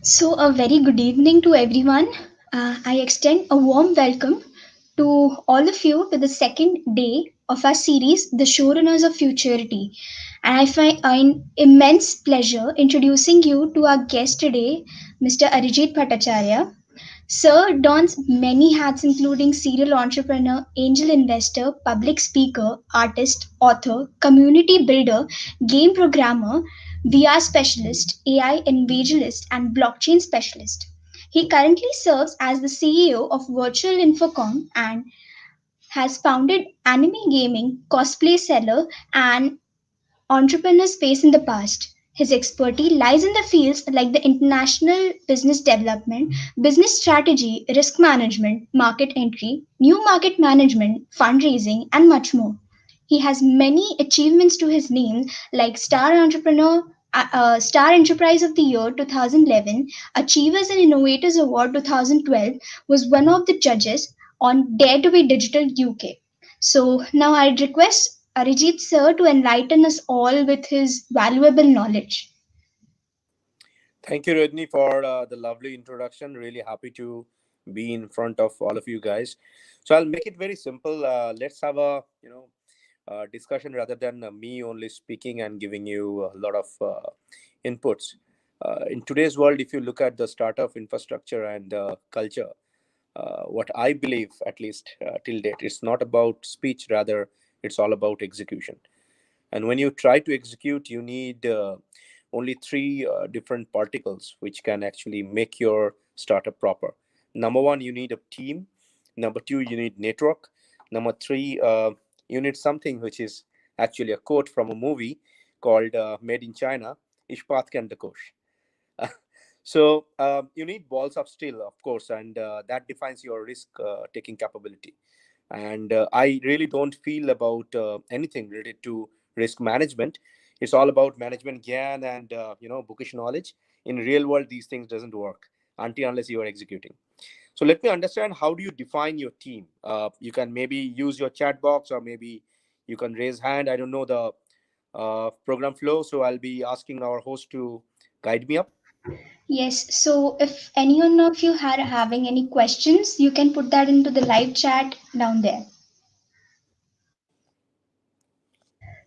So, a very good evening to everyone. I extend a warm welcome to all of you to the second day of our series, The Showrunners of Futurity. And I find an immense pleasure introducing you to our guest today, Mr. Arijit Bhattacharyya. Sir dons many hats, including serial entrepreneur, angel investor, public speaker, artist, author, community builder, game programmer, VR specialist, AI evangelist, and blockchain specialist. He currently serves as the CEO of Virtual Infocom and has founded anime gaming, cosplay seller, and entrepreneur space in the past. His expertise lies in the fields like the international business development, business strategy, risk management, market entry, new market management, fundraising, and much more. He has many achievements to his name, like Star Enterprise of the Year 2011, Achievers and Innovators Award 2012, was one of the judges on Dare to be Digital UK. So now I'd request Arijit sir to enlighten us all with his valuable knowledge. Thank you, Rodney, for the lovely introduction. Really happy to be in front of all of you guys. So I'll make it very simple. Let's have a discussion rather than me only speaking and giving you a lot of inputs. In today's world, if you look at the startup infrastructure and culture, what I believe, at least till date, it's not about speech. Rather, it's all about execution. And when you try to execute, you need only three different particles which can actually make your startup proper. Number one, you need a team. Number two, you need network. Number three, you need something which is actually a quote from a movie called Made in China, Ishpat Kandakosh. So you need balls of steel, of course, and that defines your risk taking capability. And I really don't feel about anything related to risk management. It's all about management gyan and bookish knowledge. In real world, these things doesn't work until unless you are executing. So let me understand, how do you define your team? You can maybe use your chat box, or maybe you can raise hand. I don't know the program flow, so I'll be asking our host to guide me up. Yes, so if any one of you are having any questions, you can put that into the live chat down there.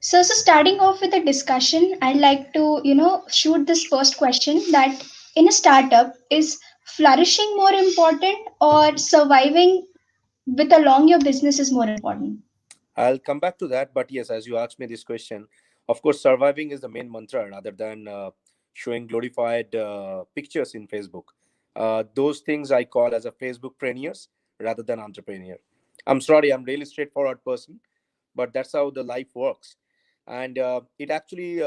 So starting off with a discussion, I'd like to, shoot this first question that in a startup, is flourishing more important or surviving with along your business is more important? I'll come back to that, but yes, as you asked me this question, of course, surviving is the main mantra rather than showing glorified pictures in Facebook. Those things I call as a Facebookpreneurs rather than entrepreneur. I'm sorry, I'm really straightforward person, but that's how the life works. And it actually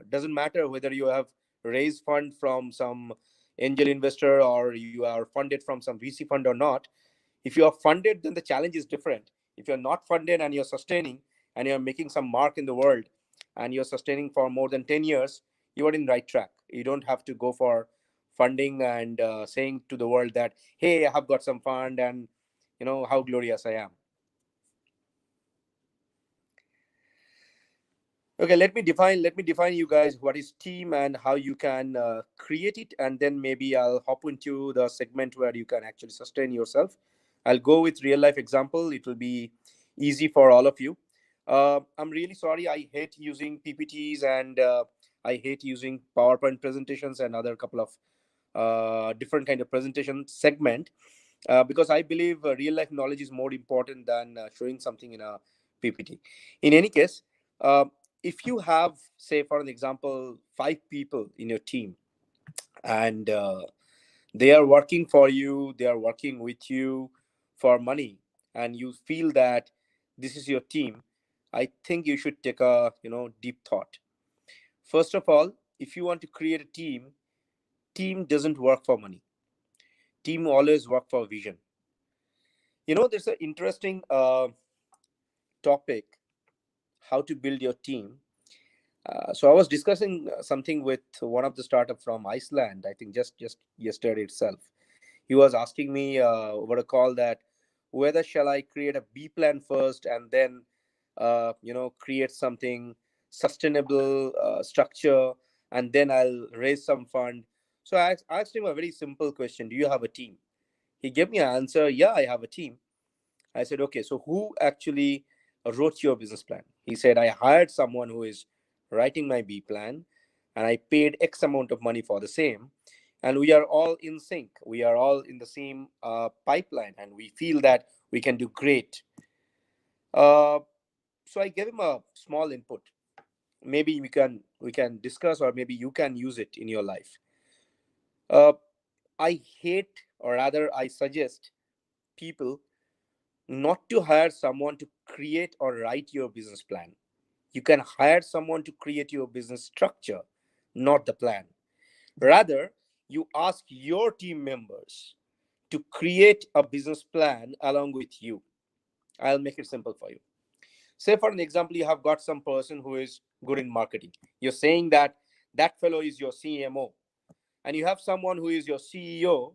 doesn't matter whether you have raised fund from some angel investor or you are funded from some VC fund or not. If you are funded, then the challenge is different. If you're not funded and you're sustaining and you're making some mark in the world and you're sustaining for more than 10 years, you are in the right track. You don't have to go for funding and saying to the world that, hey, I have got some fund and how glorious I am. Okay, let me define you guys what is team and how you can create it, and then maybe I'll hop into the segment where you can actually sustain yourself. I'll go with real life example. It will be easy for all of you. I'm really sorry. I hate using PPTs and I hate using PowerPoint presentations and other couple of different kind of presentation segment because I believe real life knowledge is more important than showing something in a PPT. In any case, uh, if you have, say, for an example, five people in your team, and they are working for you, they are working with you for money, and you feel that this is your team, I think you should take a deep thought. First of all, if you want to create a team doesn't work for money. Team always work for vision. There's an interesting topic, how to build your team. So I was discussing something with one of the startup from Iceland. I think just yesterday itself. He was asking me over a call that whether shall I create a B plan first and then create something sustainable structure, and then I'll raise some fund. So I asked him a very simple question: do you have a team? He gave me an answer: yeah, I have a team. I said, okay, so who actually wrote your business plan? He said, I hired someone who is writing my B plan, and I paid X amount of money for the same. And we are all in sync. We are all in the same pipeline, and we feel that we can do great. Uh, so I gave him a small input. Maybe we can discuss, or maybe you can use it in your life. Uh, I hate, or rather, I suggest people not to hire someone to create or write your business plan. You can hire someone to create your business structure, not the plan. Rather, you ask your team members to create a business plan along with you. I'll make it simple for you. Say, for an example, you have got some person who is good in marketing. You're saying that that fellow is your CMO, and you have someone who is your CEO,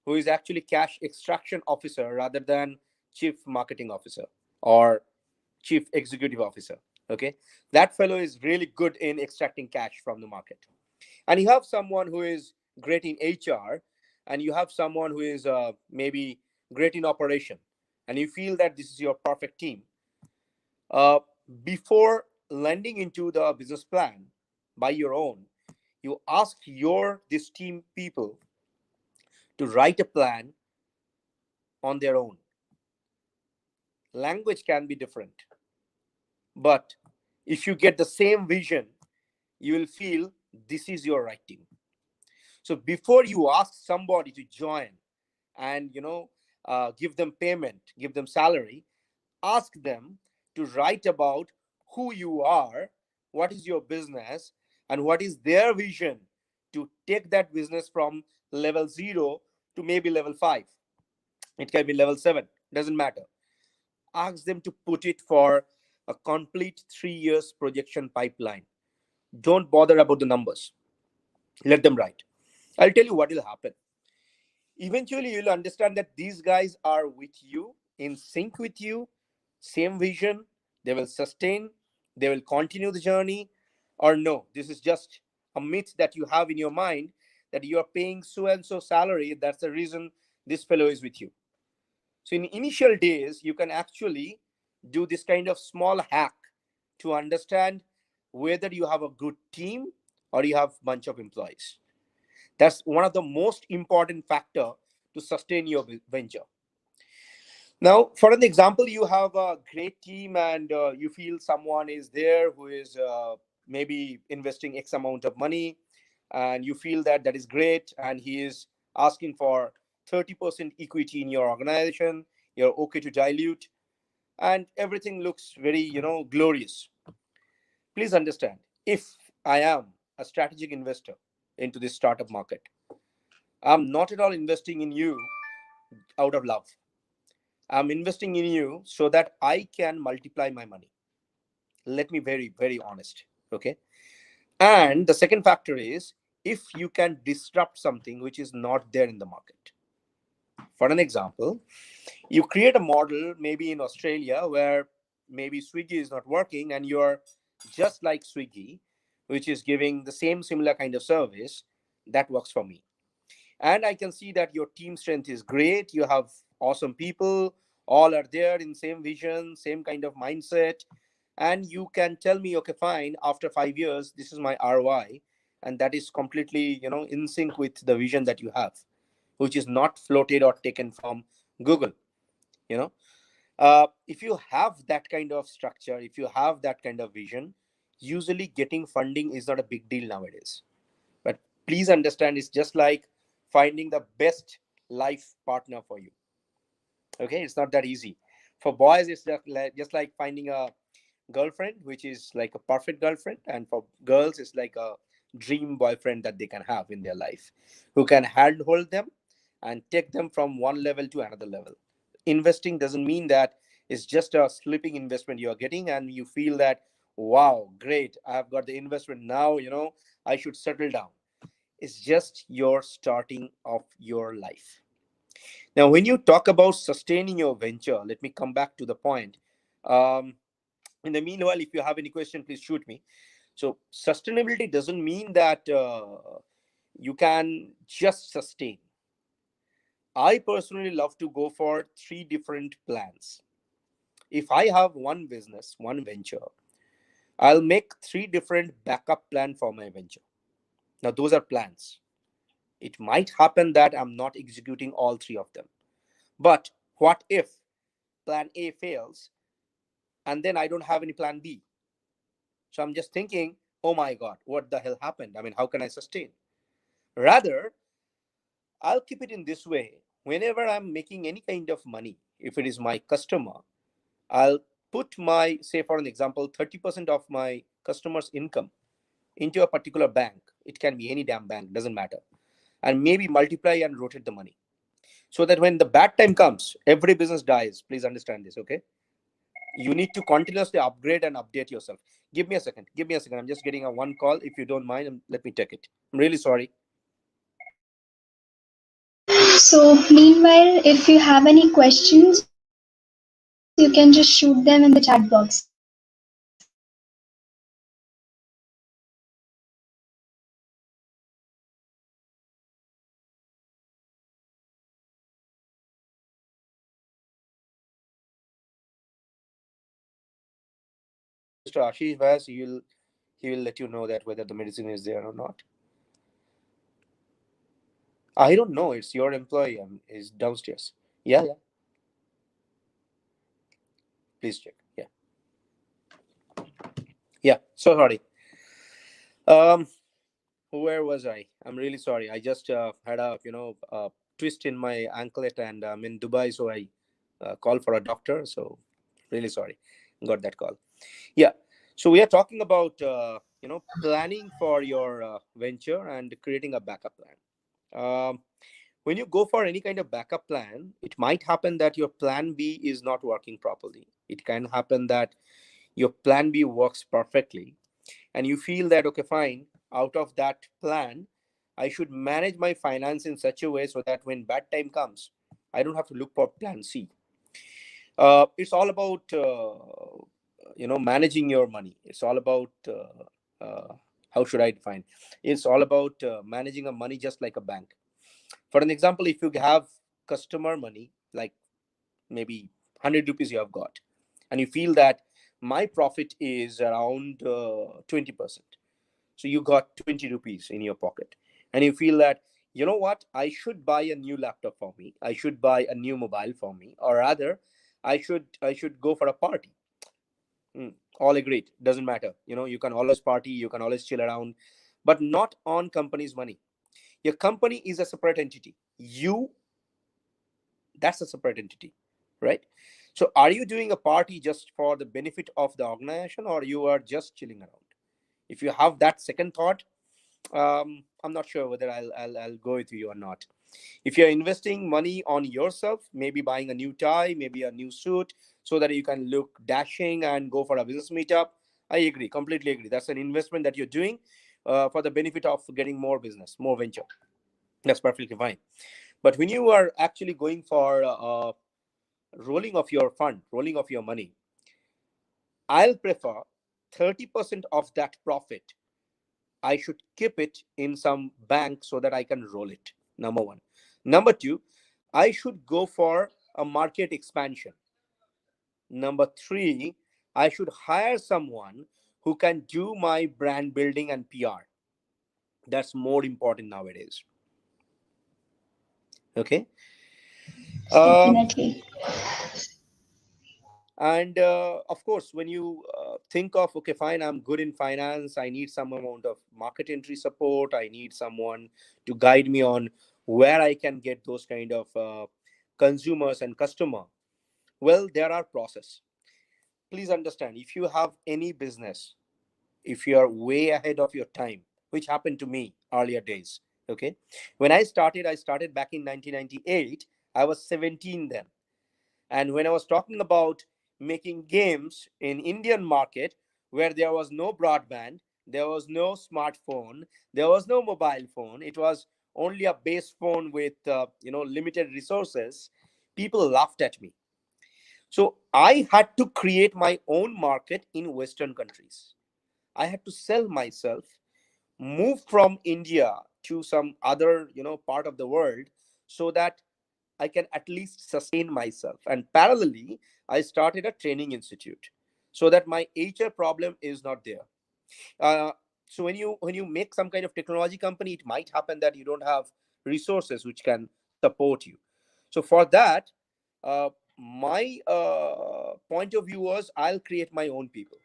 who is actually cash extraction officer rather than chief marketing officer or chief executive officer. Okay, that fellow is really good in extracting cash from the market. And you have someone who is great in HR, and you have someone who is maybe great in operation, and you feel that this is your perfect team. uh, Before landing into the business plan by your own, you ask your this team people to write a plan on their own. Language can be different, but if you get the same vision, you will feel this is your writing. So before you ask somebody to join and give them payment, give them salary, ask them to write about who you are, what is your business, and what is their vision to take that business from level 0 to maybe level 5. It can be level 7, doesn't matter. Ask them to put it for a complete 3 years projection pipeline. Don't bother about the numbers. Let them write. I'll tell you what will happen. Eventually, you'll understand that these guys are with you, in sync with you, same vision. They will sustain, they will continue the journey. Or no, this is just a myth that you have in your mind, that you are paying so and so salary. That's the reason this fellow is with you. So, in initial days, you can actually do this kind of small hack to understand whether you have a good team or you have a bunch of employees. That's one of the most important factor to sustain your venture. Now, for an example, you have a great team, and you feel someone is there who is maybe investing X amount of money, and you feel that that is great, and he is asking for 30% equity in your organization. You're okay to dilute, and everything looks very, glorious. Please understand, if I am a strategic investor into this startup market, I'm not at all investing in you out of love. I'm investing in you so that I can multiply my money. Let me very, very honest. Okay. And the second factor is, if you can disrupt something which is not there in the market. For an example, you create a model maybe in Australia where maybe Swiggy is not working, and you're just like Swiggy, which is giving the same similar kind of service. That works for me. And I can see that your team strength is great. You have awesome people, all are there in same vision, same kind of mindset. And you can tell me, okay, fine, after 5 years, this is my ROI. And that is completely, in sync with the vision that you have, which is not floated or taken from Google. You know, if you have that kind of structure, if you have that kind of vision, usually getting funding is not a big deal nowadays. But please understand, it's just like finding the best life partner for you. Okay, it's not that easy. For boys, it's just like finding a girlfriend, which is like a perfect girlfriend. And for girls, it's like a dream boyfriend that they can have in their life, who can handhold them and take them from one level to another level. Investing doesn't mean that it's just a slipping investment you are getting, and you feel that, wow, great, I have got the investment now, I should settle down. It's just your starting of your life. Now, when you talk about sustaining your venture, let me come back to the point. Um, in the meanwhile, if you have any question, please shoot me. So, sustainability doesn't mean that you can just sustain. I personally love to go for three different plans. If I have one business, one venture, I'll make three different backup plan for my venture. Now those are plans. It might happen that I'm not executing all three of them. But what if plan A fails and then I don't have any plan B? So I'm just thinking, oh my God, what the hell happened? I mean, how can I sustain? Rather, I'll keep it in this way. Whenever I'm making any kind of money, if it is my customer, I'll put my, say for an example, 30% of my customer's income into a particular bank. It can be any damn bank, doesn't matter. And maybe multiply and rotate the money. So that when the bad time comes, every business dies. Please understand this, okay? You need to continuously upgrade and update yourself. Give me a second. Give me a second. I'm just getting a one call. If you don't mind, let me take it. I'm really sorry. So, meanwhile, if you have any questions, you can just shoot them in the chat box. Mr. Ashish Vyas, he will let you know that whether the medicine is there or not. I don't know. It's your employee. Is downstairs. Yeah, yeah. Please check. Yeah, yeah. So sorry. Um, where was I? I'm really sorry. I just had a twist in my anklet, and I'm in Dubai, so I called for a doctor. So really sorry, got that call. Yeah. So we are talking about planning for your venture and creating a backup plan. When you go for any kind of backup plan, it might happen that your plan B is not working properly. It can happen that your plan B works perfectly, and you feel that, okay, fine, out of that plan, I should manage my finance in such a way so that when bad time comes, I don't have to look for plan C. It's all about managing your money. It's all about how should I define? It's all about managing a money just like a bank. For an example, if you have customer money, like maybe 100 rupees you have got, and you feel that my profit is around 20%. So you got 20 rupees in your pocket, and you feel that, you know what, I should buy a new laptop for me, I should buy a new mobile for me, or rather, I should go for a party. All agreed, doesn't matter. You can always party, you can always chill around, but not on company's money. Your company is a separate entity. That's a separate entity, right? So are you doing a party just for the benefit of the organization, or you are just chilling around? If you have that second thought, I'm not sure whether I'll go with you or not. If you're investing money on yourself, maybe buying a new tie, maybe a new suit, so that you can look dashing and go for a business meetup, I agree, completely agree. That's an investment that you're doing for the benefit of getting more business, more venture. That's perfectly fine. But when you are actually going for rolling of your fund, rolling of your money, I'll prefer 30% of that profit. I should keep it in some bank so that I can roll it. Number one. Number two, I should go for a market expansion. Number three, I should hire someone who can do my brand building and PR. That's more important nowadays. Okay. Um, Definitely. and of course, when you think of, okay, fine, I'm good in finance, I need some amount of market entry support, I need someone to guide me on where I can get those kind of consumers and customer. Well, there are process. Please understand, if you have any business, if you are way ahead of your time, which happened to me earlier days, okay, when I started back in 1998. I was 17 then. And when I was talking about making games in Indian market, where there was no broadband, there was no smartphone, there was no mobile phone, it was only a base phone with limited resources, people laughed at me. So I had to create my own market in Western countries. I had to sell myself, move from India. to some other, part of the world, so that I can at least sustain myself. And parallelly, I started a training institute so that my HR problem is not there. uh, so when you make some kind of technology company, it might happen that you don't have resources which can support you. So for that, my point of view was, I'll create my own people.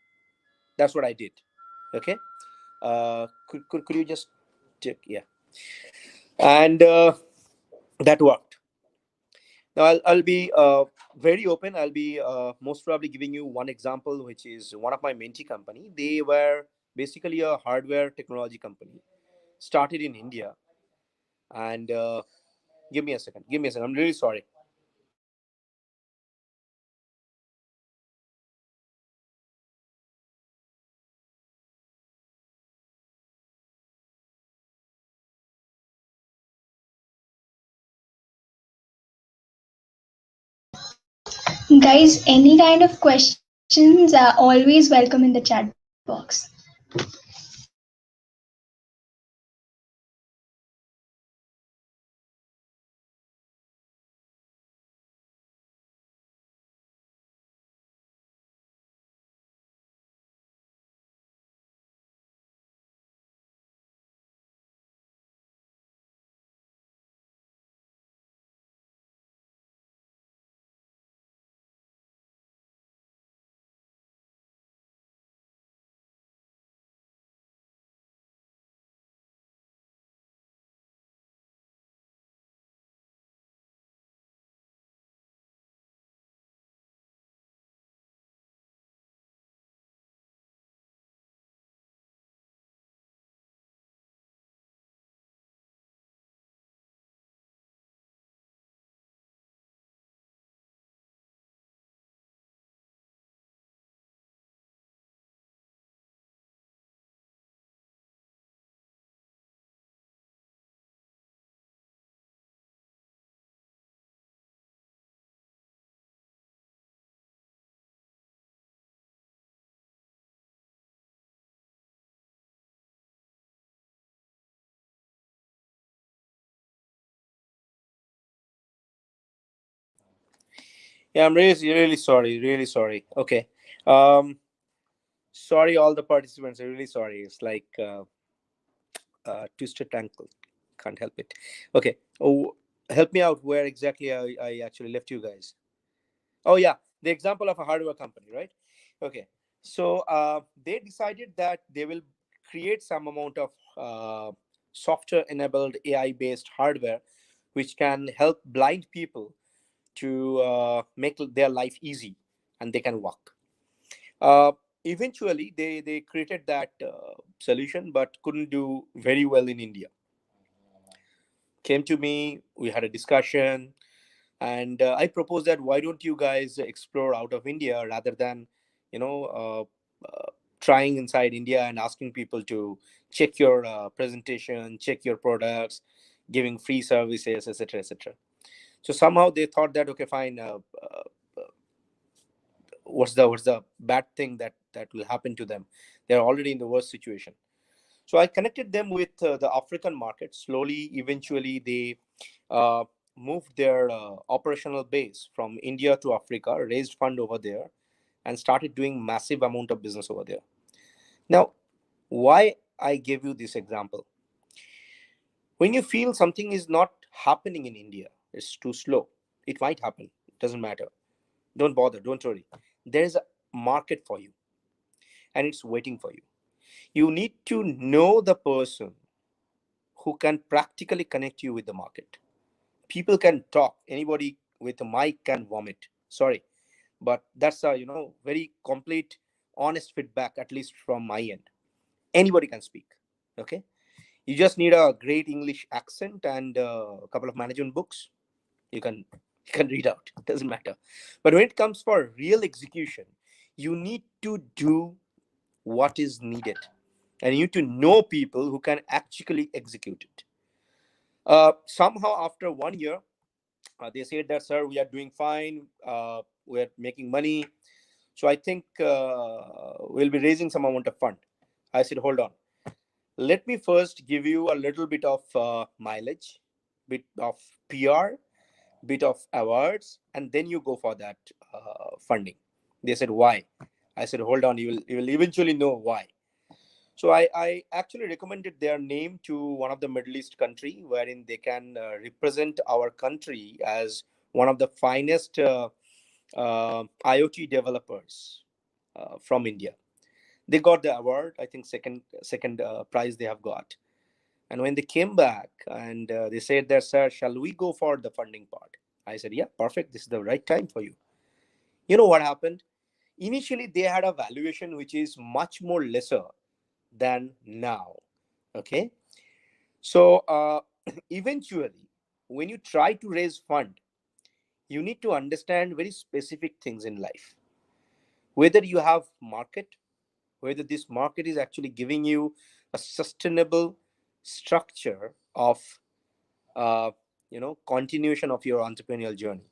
That's what I did. Okay. Could you just check? Yeah. And that worked. Now I'll be very open. I'll be most probably giving you one example, which is one of my mentee company. They were basically a hardware technology company, started in India. And give me a second. Give me a second. I'm really sorry. Guys, any kind of questions are always welcome in the chat box. Yeah, I'm really, really sorry. Really sorry. Okay. Um, Sorry, all the participants. I'm really sorry. It's like twisted ankle. Can't help it. Okay. Oh, help me out. Where exactly I actually left you guys? Oh yeah, the example of a hardware company, right? Okay. So they decided that they will create some amount of software-enabled AI-based hardware, which can help blind people to make their life easy, and they can walk. Uh, Eventually, they created that solution, but couldn't do very well in India. Came to me, we had a discussion, and I proposed that, why don't you guys explore out of India rather than, you know, trying inside India and asking people to check your presentation, check your products, giving free services, etc., etc. So somehow they thought that, okay, fine. What's the bad thing that will happen to them? They're already in the worst situation. So I connected them with the African market. Slowly, eventually, they uh, moved their operational base from India to Africa, raised fund over there, and started doing massive amount of business over there. Now, why I gave you this example? When you feel something is not happening in India, it's too slow. It might happen. It doesn't matter. Don't bother. Don't worry. There is a market for you, and it's waiting for you. You need to know the person who can practically connect you with the market. People can talk. Anybody with a mic can vomit. Sorry, but that's a very complete, honest feedback, at least from my end. Anybody can speak. Okay, you just need a great English accent and a couple of management books. You can you can read out. It doesn't matter. But when it comes for real execution, you need to do what is needed, and you need to know people who can actually execute it. Somehow, after 1 year, they said that, sir, we are doing fine. We're making money. So I think we'll be raising some amount of fund. I said, hold on. Let me first give you a little bit of mileage, bit of PR, bit of awards, and then you go for that funding. They said, why? I said, hold on, you will eventually know why. So I actually recommended their name to one of the Middle East country wherein they can represent our country as one of the finest IoT developers from India. They got the award. I think second prize they have got. And when they came back and they said that, sir, shall we go for the funding part? I said, yeah, perfect. This is the right time for you. You know what happened? Initially, they had a valuation which is much more lesser than now. Okay. So eventually, when you try to raise fund, you need to understand very specific things in life. Whether you have market, whether this market is actually giving you a sustainable structure of uh, continuation of your entrepreneurial journey.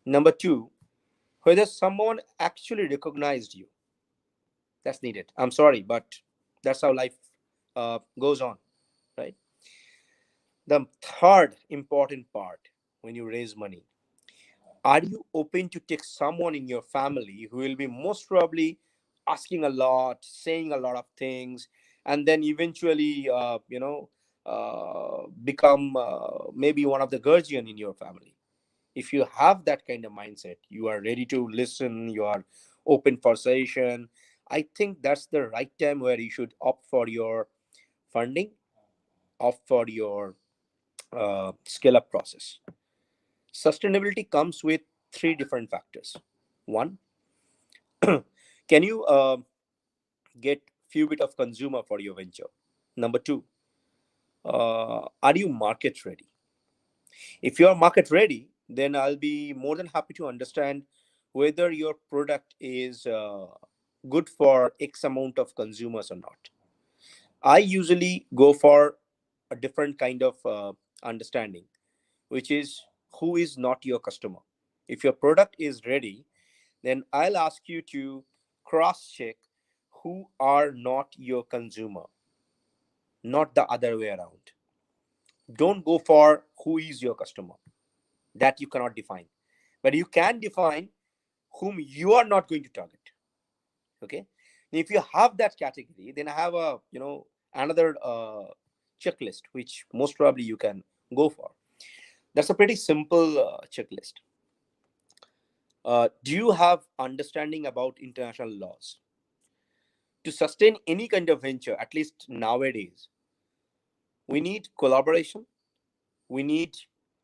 Number two, whether someone actually recognized you. That's needed. I'm sorry, but that's how life goes on, right? The third important part when you raise money, are you open to take someone in your family who will be most probably asking a lot, saying a lot of things, and then eventually become maybe one of the guardian in your family? If you have that kind of mindset, you are ready to listen, you are open for session, I think that's the right time where you should opt for your funding, opt for your scale up process. Sustainability comes with three different factors. One, can you get few bit of consumer for your venture? Number two, are you market ready? If you are market ready, then I'll be more than happy to understand whether your product is good for X amount of consumers or not. I usually go for a different kind of understanding, which is who is not your customer. If your product is ready, then I'll ask you to cross check who are not your consumer, not the other way around. Don't go for who is your customer. That you cannot define. But you can define whom you are not going to target. Okay. If you have that category, then I have a another checklist which most probably you can go for. That's a pretty simple checklist. Do you have understanding about international laws? To sustain any kind of venture, at least nowadays, we need collaboration. We need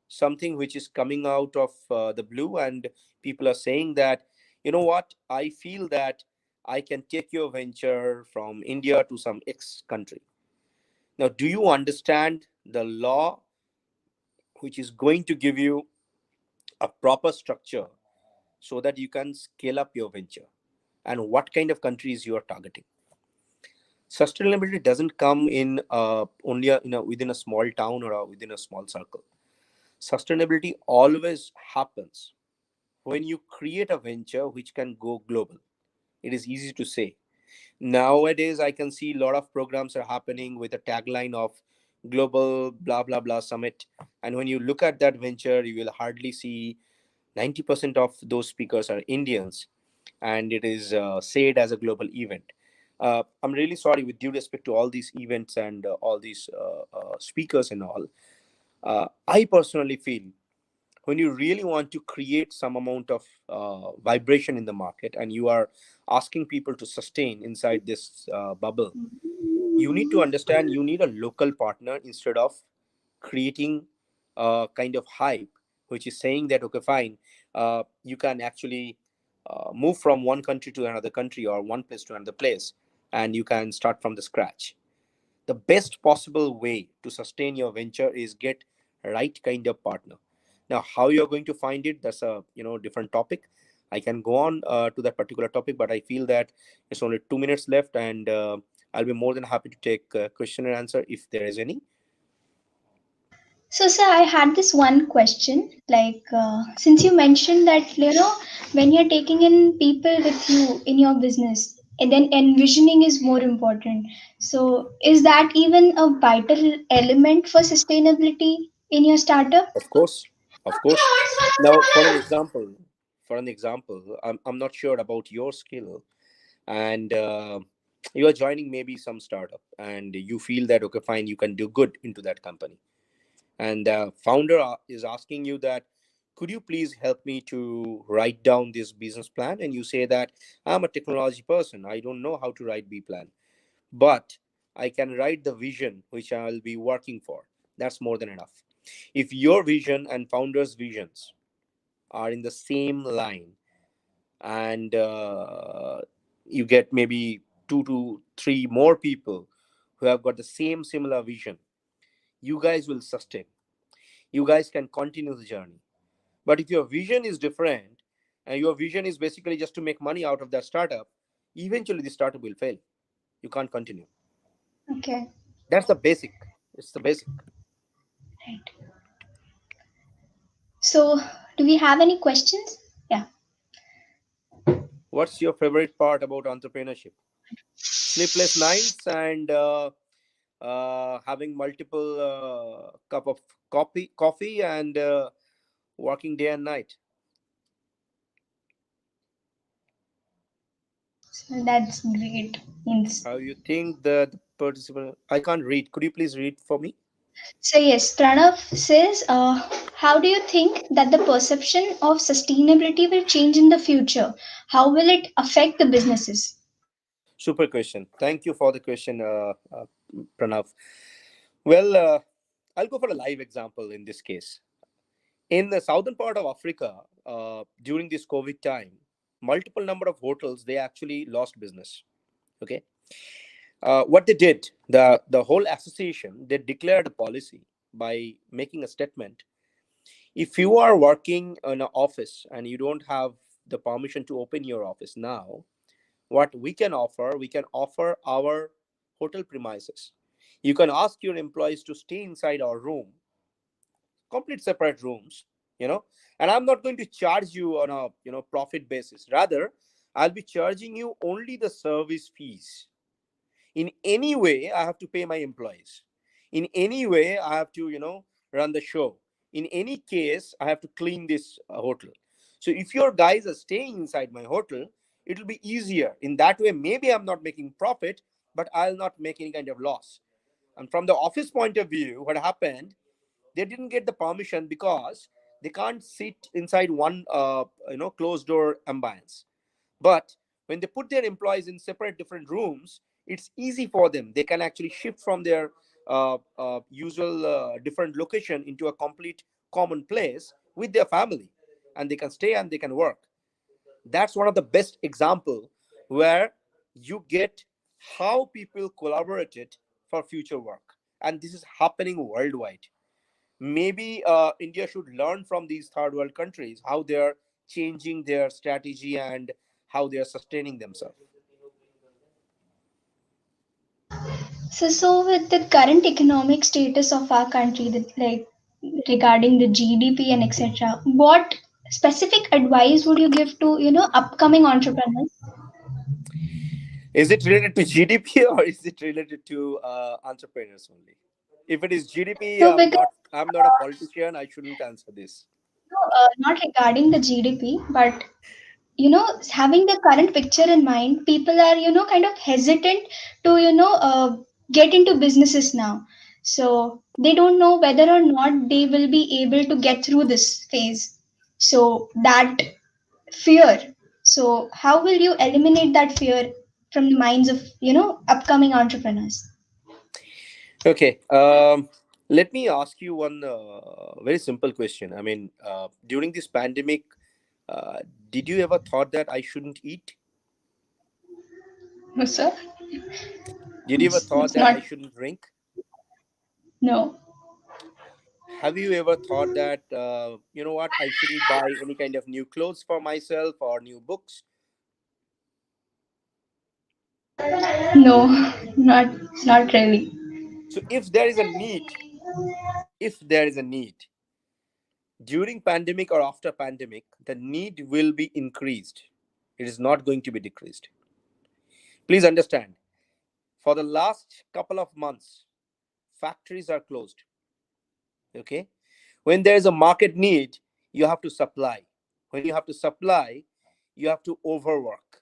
something which is coming out of the blue, and people are saying that, you know what, I feel that I can take your venture from India to some X country. Now, do you understand the law which is going to give you a proper structure so that you can scale up your venture, and what kind of countries you are targeting? Sustainability doesn't come in only within a small town or within a small circle. Sustainability always happens when you create a venture which can go global. It is easy to say. Nowadays, I can see a lot of programs are happening with a tagline of global blah blah blah summit. And when you look at that venture, you will hardly see 90% of those speakers are Indians, and it is said as a global event. I'm really sorry, with due respect to all these events and all these speakers and all. I personally feel when you really want to create some amount of vibration in the market and you are asking people to sustain inside this bubble, you need to understand you need a local partner instead of creating a kind of hype which is saying that, okay, fine, you can actually move from one country to another country or one place to another place, and you can start from the scratch. The best possible way to sustain your venture is get right kind of partner. Now, how you're going to find it, that's a different topic. I can go on to that particular topic, but I feel that it's only 2 minutes left, and I'll be more than happy to take question and answer if there is any. So, sir, I had this one question. Like, since you mentioned that, when you're taking in people with you in your business, and then envisioning is more important. So is that even a vital element for sustainability in your startup? Of course, of course. Now, for an example, I'm not sure about your skill, and you are joining maybe some startup, and you feel that okay, fine, you can do good into that company, and founder is asking you that, could you please help me to write down this business plan? And you say that I'm a technology person, I don't know how to write B plan, but I can write the vision which I'll be working for. That's more than enough. If your vision and founder's visions are in the same line, and you get maybe 2 to 3 more people who have got the same similar vision, you guys will sustain. You guys can continue the journey. But if your vision is different, and your vision is basically just to make money out of that startup, eventually the startup will fail. You can't continue. Okay, That's the basic. It's the basic. right. So do we have any questions? Yeah. What's your favorite part about entrepreneurship? Sleepless nights and having multiple cup of coffee and working day and night. So that's great. Means How you think the participant? I can't read. Could you please read for me? so yes, Pranav says, how do you think that the perception of sustainability will change in the future? How will it affect the businesses? Super question. Thank you for the question, Pranav. Well, I'll go for a live example in this case. In the southern part of Africa, during this COVID time, multiple number of hotels they actually lost business. Okay, what they did, the whole association they declared a policy by making a statement. If you are working in an office and you don't have the permission to open your office now, what we can offer our hotel premises. You can ask your employees to stay inside our room, complete separate rooms, you know, and I'm not going to charge you on a profit basis. Rather, I'll be charging you only the service fees. In any way I have to pay my employees. In any way I have to run the show. In any case I have to clean this hotel. So if your guys are staying inside my hotel, it will be easier. In that way, maybe I'm not making profit, but I'll not make any kind of loss. And from the office point of view, what happened, they didn't get the permission because they can't sit inside one closed door ambience. But when they put their employees in separate different rooms, it's easy for them. They can actually shift from their usual different location into a complete common place with their family, and they can stay and they can work. That's one of the best example where you get how people collaborated for future work, and this is happening worldwide. Maybe India should learn from these third world countries how they are changing their strategy and how they are sustaining themselves. So with the current economic status of our country, that like regarding the GDP and etc., what specific advice would you give to upcoming entrepreneurs? Is it related to GDP or is it related to entrepreneurs only? If it is GDP, No, because I'm not a politician. I shouldn't answer this. no, not regarding the GDP, but having the current picture in mind, people are kind of hesitant to get into businesses now. So they don't know whether or not they will be able to get through this phase. So that fear. So how will you eliminate that fear from the minds of upcoming entrepreneurs? Okay. Let me ask you one very simple question. I mean, during this pandemic, uh, did you ever thought that I shouldn't eat? No, sir. Did you ever thought It's that not. I shouldn't drink? No. Have you ever thought that you know what, I shouldn't buy any kind of new clothes for myself or new books? No. Not really. So if there is a need during pandemic or after pandemic, the need will be increased. It is not going to be decreased. Please understand, for the last couple of months, factories are closed. Okay. When there is a market need, you have to supply. When you have to supply, you have to overwork.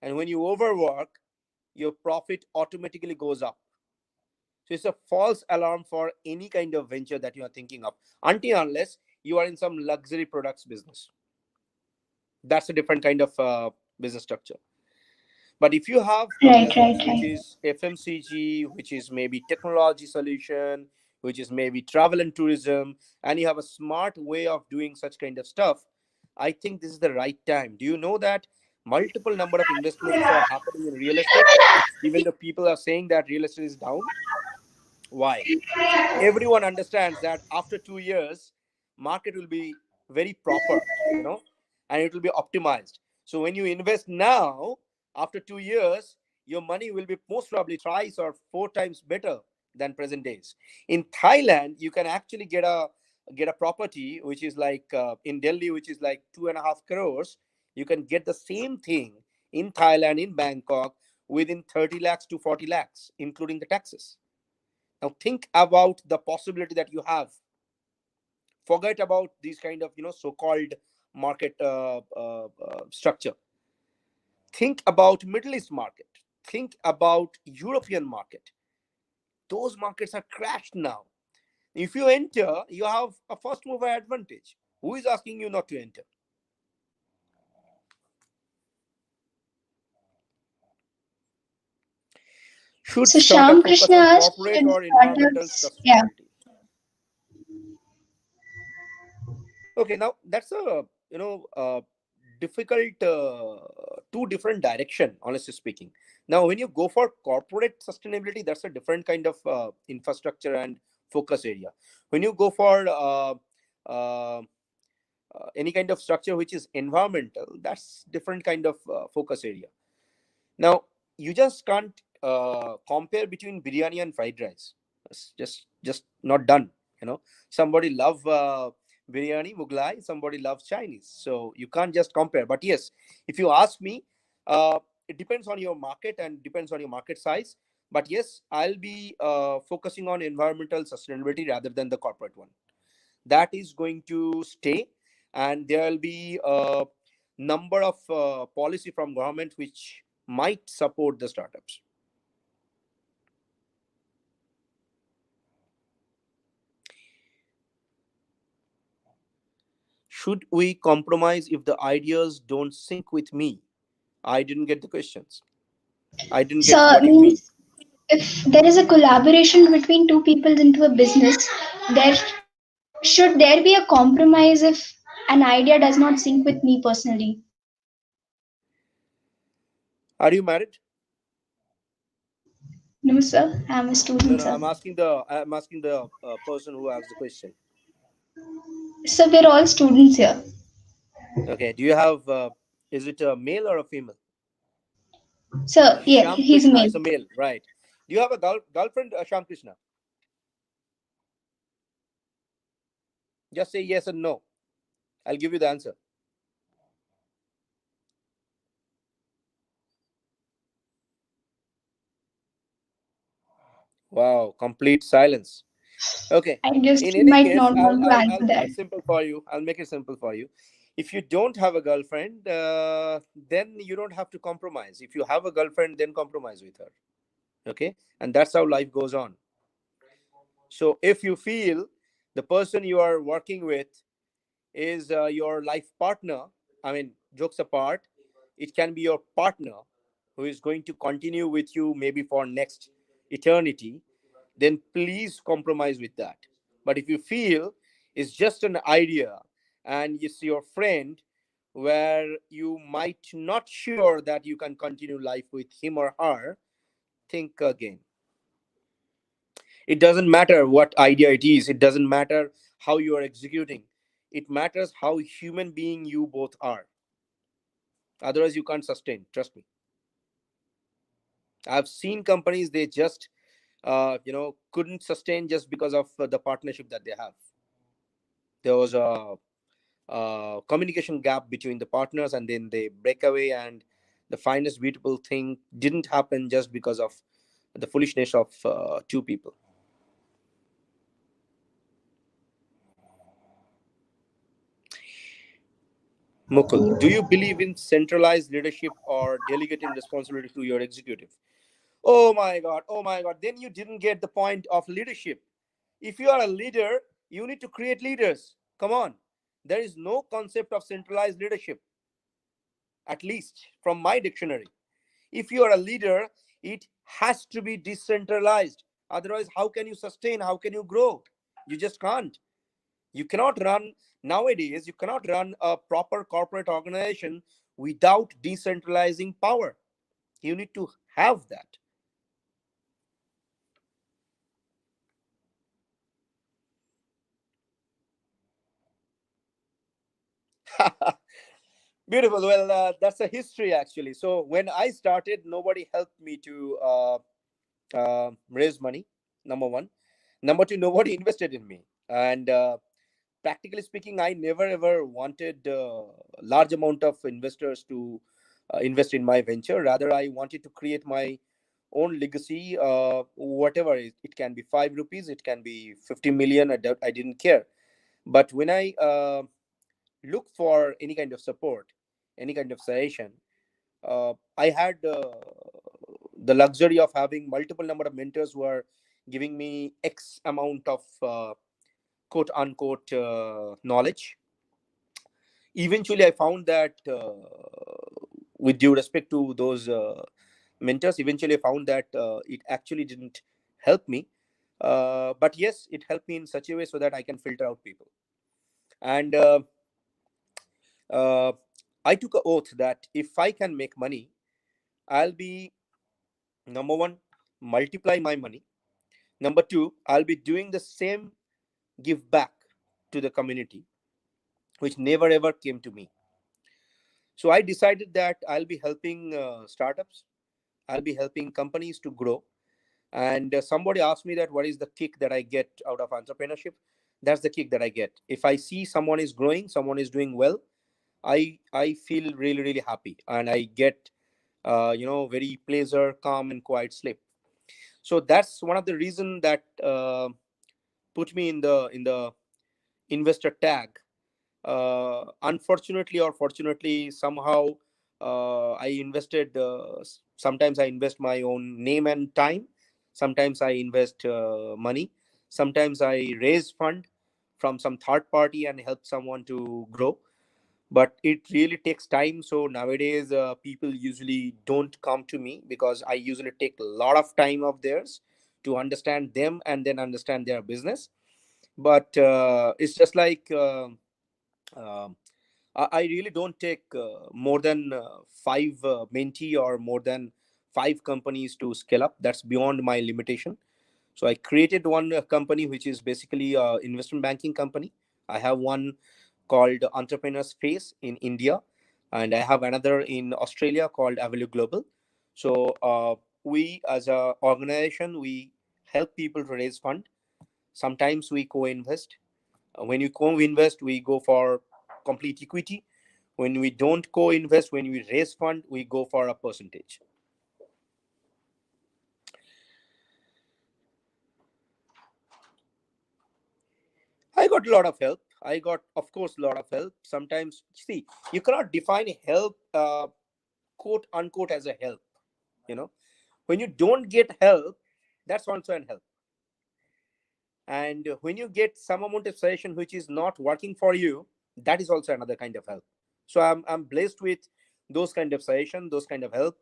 And when you overwork, your profit automatically goes up. So it's a false alarm for any kind of venture that you are thinking of, until unless you are in some luxury products business. That's a different kind of business structure. But if you have a Right, right, business which right. is FMCG, which is maybe technology solution, which is maybe travel and tourism, and you have a smart way of doing such kind of stuff, I think this is the right time. Do you know that multiple number of investments are happening in real estate? Even though people are saying that real estate is down, why? Everyone understands that after 2 years, market will be very proper, and it will be optimized. So when you invest now, after 2 years, your money will be most probably thrice or four times better than present days. In Thailand, you can actually get a property which is like in Delhi, which is like 2.5 crores. You can get the same thing in Thailand, in Bangkok, within 30 lakhs to 40 lakhs, including the taxes. Now think about the possibility that you have. Forget about these kind of so-called market structure. Think about Middle East market. Think about European market. Those markets are crashed now. If you enter, you have a first mover advantage. Who is asking you not to enter? Should So startup Sham focus Krishna on asked, corporate should or environmental startups, yeah. sustainability? Okay, now that's a difficult two different direction, honestly speaking. Now when you go for corporate sustainability, that's a different kind of infrastructure and focus area. When you go for uh, any kind of structure which is environmental, that's different kind of focus area. Now, you just can't compare between biryani and fried rice. It's just not done. Somebody love biryani, Mughlai. Somebody loves Chinese. So you can't just compare. But yes, if you ask me, it depends on your market and depends on your market size. But yes, I'll be focusing on environmental sustainability rather than the corporate one. That is going to stay, and there will be a number of policy from government which might support the startups. Should we compromise if the ideas don't sync with me? I didn't get the questions. I didn't get So what you mean. means if there is a collaboration between two people into a business, there should there be a compromise if an idea does not sync with me personally? Are you married? No, sir. I'm a No, student, no. sir. I'm asking the person who asked the question. So we're all students here. Okay. Do you have? Is it a male or a female? So yeah, Sham he's a Krishna male. is a male, right? Do you have a girlfriend, Sham Krishna? Just say yes and no. I'll give you the answer. Wow, complete silence. Okay. I guess In he any might case, not I'll want to I'll answer I'll make that. it simple for you. I'll make it simple for you. If you don't have a girlfriend, then you don't have to compromise. If you have a girlfriend, then compromise with her. Okay, and that's how life goes on. So if you feel the person you are working with is your life partner, I mean, jokes apart, it can be your partner who is going to continue with you maybe for next eternity, then please compromise with that. But if you feel it's just an idea and it's your friend where you might not sure that you can continue life with him or her, think again. It doesn't matter what idea it is, it doesn't matter how you are executing. It matters how human being you both are. Otherwise, you can't sustain. Trust me. I've seen companies they just couldn't sustain just because of the partnership that they have. There was a communication gap between the partners, and then they break away, and the finest beautiful thing didn't happen just because of the foolishness of two people. Mukul, do you believe in centralized leadership or delegating responsibility to your executive? Oh my God, oh my God. Then you didn't get the point of leadership. If you are a leader, you need to create leaders. Come on. There is no concept of centralized leadership, at least from my dictionary. If you are a leader, it has to be decentralized. Otherwise, how can you sustain? How can you grow? You just can't. You cannot run, nowadays, you cannot run a proper corporate organization without decentralizing power. You need to have that. Beautiful. Well, that's a history actually. So when I started, nobody helped me to raise money. Number one. Number two, nobody invested in me. And practically speaking, I never ever wanted large amount of investors to invest in my venture. Rather, I wanted to create my own legacy. Whatever it can be, 5 rupees, it can be 50 million. I didn't care. But when I look for any kind of support, any kind of suggestion, I had the luxury of having multiple number of mentors who are giving me X amount of quote unquote knowledge. Eventually, I found that, with due respect to those mentors, eventually I found that it actually didn't help me. But yes, it helped me in such a way so that I can filter out people. And uh, I took an oath that if I can make money, I'll be, number one, multiply my money. Number two, I'll be doing the same give back to the community, which never ever came to me. So I decided that I'll be helping startups, I'll be helping companies to grow. And somebody asked me that what is the kick that I get out of entrepreneurship? That's the kick that I get. If I see someone is growing, someone is doing well, I feel really really happy, and I get very pleasure, calm, and quiet sleep. So that's one of the reason that put me in the investor tag. Unfortunately or fortunately, somehow I invested. Sometimes I invest my own name and time. Sometimes I invest money. Sometimes I raise fund from some third party and help someone to grow. But it really takes time. So nowadays, people usually don't come to me because I usually take a lot of time of theirs to understand them and then understand their business. But it's just like. Um I really don't take more than five mentee or more than five companies to scale up. That's beyond my limitation. So I created one company which is basically a investment banking company. I have one called Entrepreneurs Face in India, and I have another in Australia called Avalue Global. So we, as a organization, we help people to raise fund. Sometimes we co-invest. When you co-invest, we go for complete equity. When we don't co-invest, when we raise fund, we go for a percentage. I got a lot of help. I got, of course, a lot of help. Sometimes, see, you cannot define help, quote unquote, as a help. You know, when you don't get help, that's also an help. And when you get some amount of suggestion which is not working for you, that is also another kind of help. So I'm blessed with those kind of suggestion, those kind of help.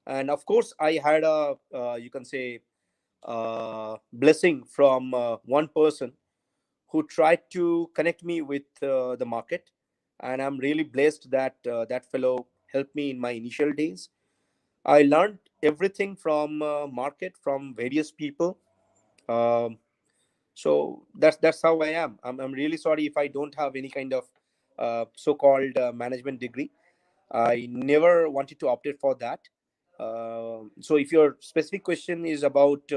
And of course, I had a you can say blessing from one person who tried to connect me with the market, and I'm really blessed that that fellow helped me in my initial days. I learned everything from market, from various people. um, so that's how I am. I'm really sorry if I don't have any kind of so-called management degree. I never wanted to opt it for that. So if your specific question is about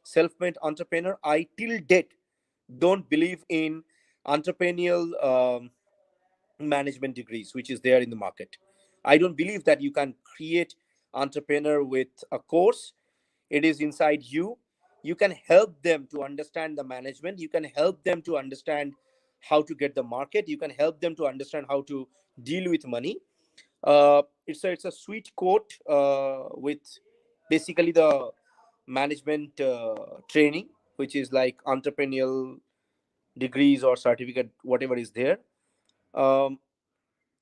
self-made entrepreneur, I till date don't believe in entrepreneurial management degrees which is there in the market. I don't believe that you can create entrepreneur with a course. It is inside you. You can help them to understand the management. You can help them to understand how to get the market. You can help them to understand how to deal with money. It's a sweet quote with basically the management training, which is like entrepreneurial degrees or certificate, whatever is there. Um,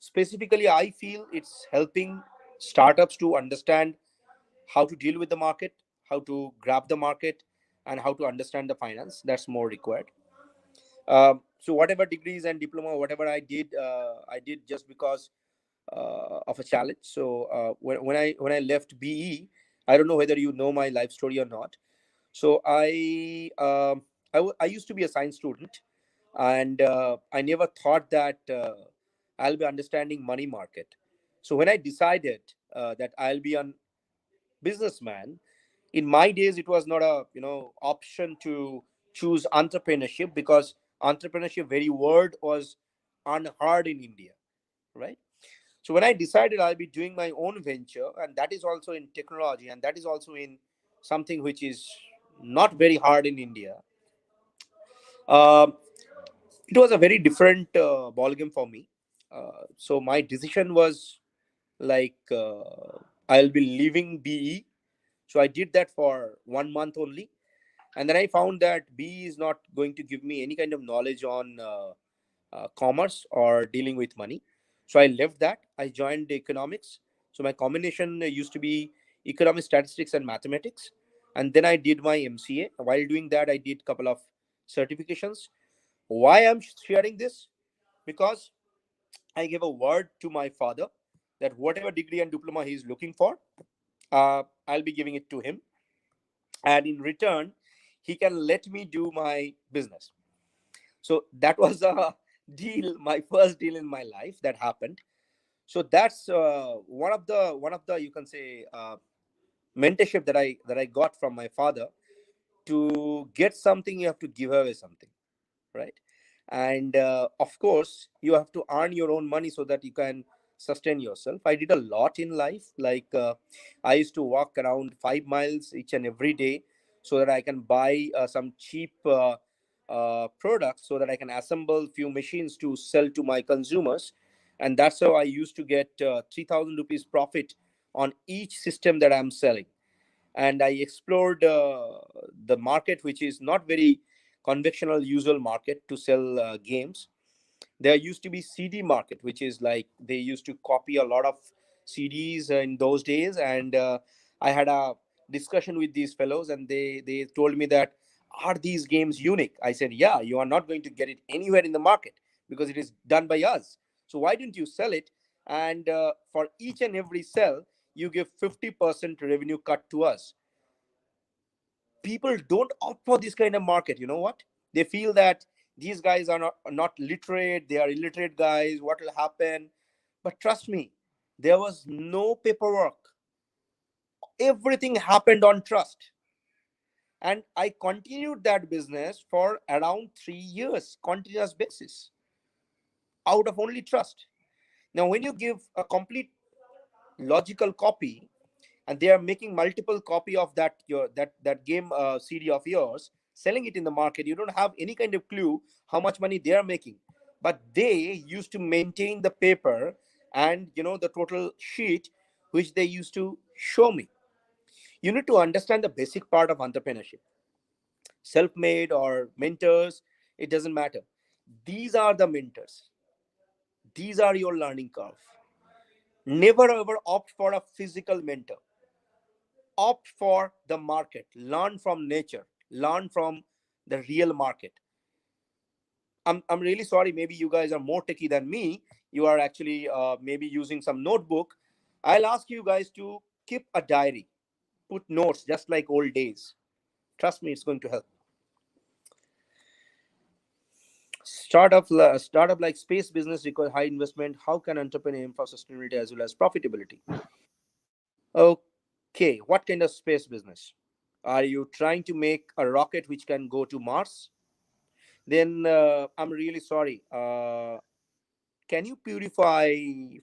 Specifically, I feel it's helping startups to understand how to deal with the market, how to grab the market, and how to understand the finance. That's more required. So whatever degrees and diploma, whatever I did just because of a challenge. So when I left BE, I don't know whether you know my life story or not. So I used to be a science student, and I never thought that I'll be understanding money market. So when I decided that I'll be a businessman, in my days it was not a option to choose entrepreneurship, because entrepreneurship very word was unheard in India, right? So when I decided I'll be doing my own venture, and that is also in technology, and that is also in something which is not very hard in India, um, it was a very different ballgame for me. So my decision was like, I'll be leaving BE. So I did that for 1 month only, and then I found that BE is not going to give me any kind of knowledge on commerce or dealing with money. So I left that. I joined economics. So my combination used to be economics, statistics, and mathematics. And then I did my MCA. While doing that, I did a couple of certifications. Why I'm sharing this? Because I gave a word to my father that whatever degree and diploma he is looking for, I'll be giving it to him. And in return, he can let me do my business. So that was a deal, my first deal in my life that happened. So that's one of the you can say mentorship that I got from my father. To get something, you have to give away something, right? And of course, you have to earn your own money so that you can sustain yourself. I did a lot in life, like I used to walk around 5 miles each and every day so that I can buy some cheap products, so that I can assemble few machines to sell to my consumers. And that's how I used to get 3000 rupees profit on each system that I'm selling. And I explored the market, which is not very conventional usual market to sell games. There used to be CD market, which is like they used to copy a lot of CDs in those days. And I had a discussion with these fellows, and they told me that, are these games unique? I said, yeah, you are not going to get it anywhere in the market because it is done by us. So why don't you sell it? And for each and every sell, you give 50% revenue cut to us. People don't opt for this kind of market. You know what? They feel that these guys are not literate, they are illiterate guys. What will happen? But trust me, there was no paperwork. Everything happened on trust. And I continued that business for around 3 years, continuous basis, out of only trust. Now, when you give a complete logical copy, and they are making multiple copy of that game CD of yours, selling it in the market, you don't have any kind of clue how much money they are making. But they used to maintain the paper and the total sheet which they used to show me. You need to understand the basic part of entrepreneurship. Self-made or mentors, it doesn't matter. These are the mentors. These are your learning curve. Never ever opt for a physical mentor. Opt for the market. Learn from nature. Learn from the real market. I'm really sorry, maybe you guys are more techie than me. You are actually maybe using some notebook. I'll ask you guys to keep a diary. Put notes just like old days. Trust me, it's going to help. Startup like space business require high investment. How can entrepreneur aim for sustainability as well as profitability? Okay, what kind of space business? Are you trying to make a rocket which can go to Mars? Then I'm really sorry. can you purify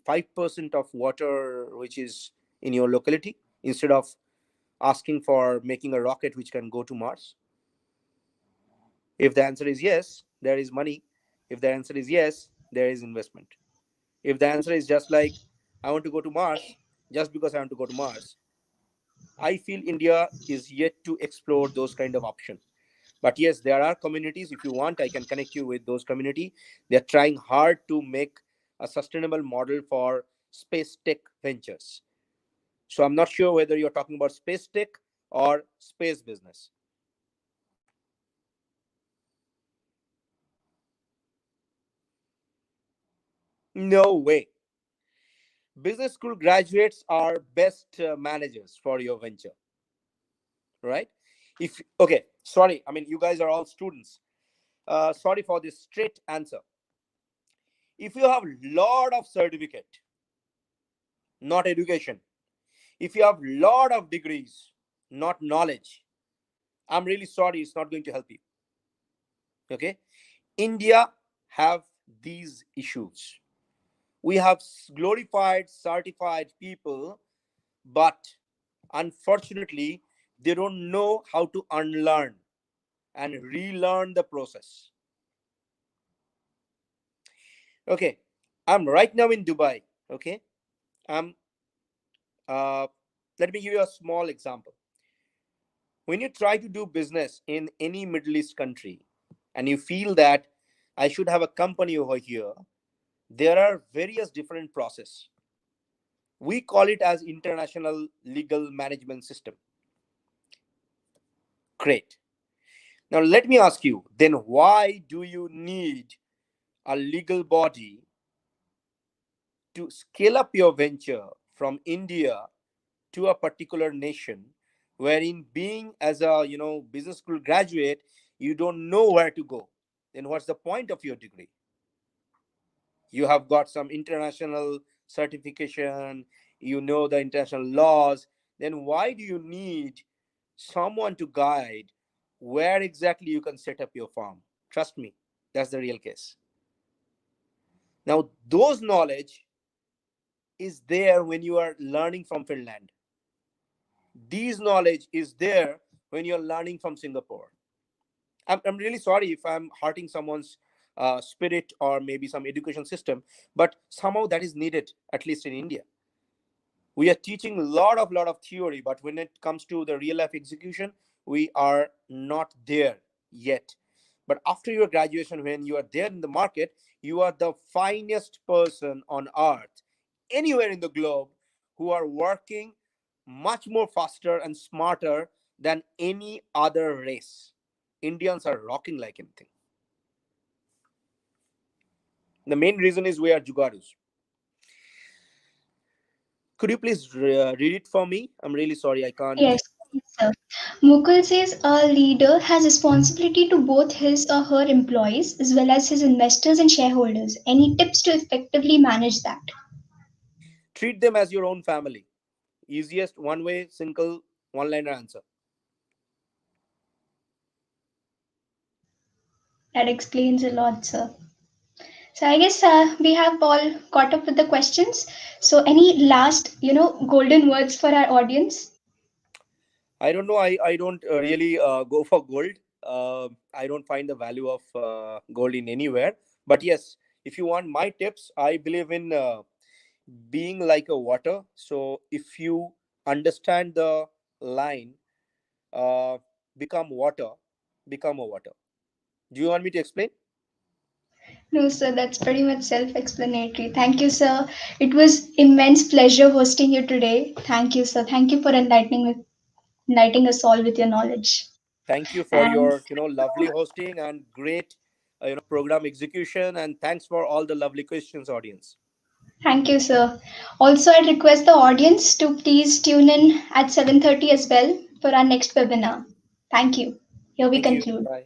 5% of water which is in your locality instead of asking for making a rocket which can go to Mars? If the answer is yes, there is money. If the answer is yes, there is investment. If the answer is just like, I want to go to Mars just because I want to go to Mars, I feel India is yet to explore those kind of options. But yes, there are communities. If you want, I can connect you with those community. They're trying hard to make a sustainable model for space tech ventures. So I'm not sure whether you're talking about space tech or space business. No way. Business school graduates are best managers for your venture, right? If okay, sorry, I mean you guys are all students. Sorry for this straight answer. If you have lot of certificate, not education, if you have lot of degrees, not knowledge, I'm really sorry, it's not going to help you. Okay, India have these issues. We have glorified certified people, but unfortunately they don't know how to unlearn and relearn the process. Okay, I'm right now in Dubai. Okay, I'm uh, let me give you a small example. When you try to do business in any Middle East country and you feel that I should have a company over here, there are various different process. We call it as international legal management system. Great. Now let me ask you, then why do you need a legal body to scale up your venture from India to a particular nation, wherein being as a business school graduate, you don't know where to go? Then what's the point of your degree? You have got some international certification, you know the international laws, then why do you need someone to guide where exactly you can set up your farm? Trust me, that's the real case. Now those knowledge is there when you are learning from Finland. These knowledge is there when you're learning from Singapore. I'm really sorry if I'm hurting someone's spirit or maybe some education system, but somehow that is needed, at least in India. We are teaching a lot of theory, but when it comes to the real life execution, we are not there yet. But after your graduation, when you are there in the market, you are the finest person on earth, anywhere in the globe, who are working much more faster and smarter than any other race. Indians are rocking like anything. The main reason is we are jugadus. Could you please read it for me? I'm really sorry, I Yes, can't. yes, sir. Mukul says a leader has responsibility to both his or her employees as well as his investors and shareholders. Any tips to effectively manage that? Treat them as your own family. Easiest one way, single one liner answer. That explains a lot, sir. So I guess we have all caught up with the questions. So any last, golden words for our audience? I don't know. I don't really go for gold. I don't find the value of gold in anywhere. But yes, if you want my tips, I believe in being like a water. So if you understand the line, uh, become water, become a water. Do you want me to explain? No, sir, that's pretty much self-explanatory. Thank you, sir. It was immense pleasure hosting you today. Thank you, sir. Thank you for enlightening us all with your knowledge. Thank you for And your lovely hosting and great program execution. And thanks for all the lovely questions, audience. thank you, sir. Also, I'd request the audience to please tune in at 7:30 as well for our next webinar. Thank you. Here we Thank you. conclude. Bye.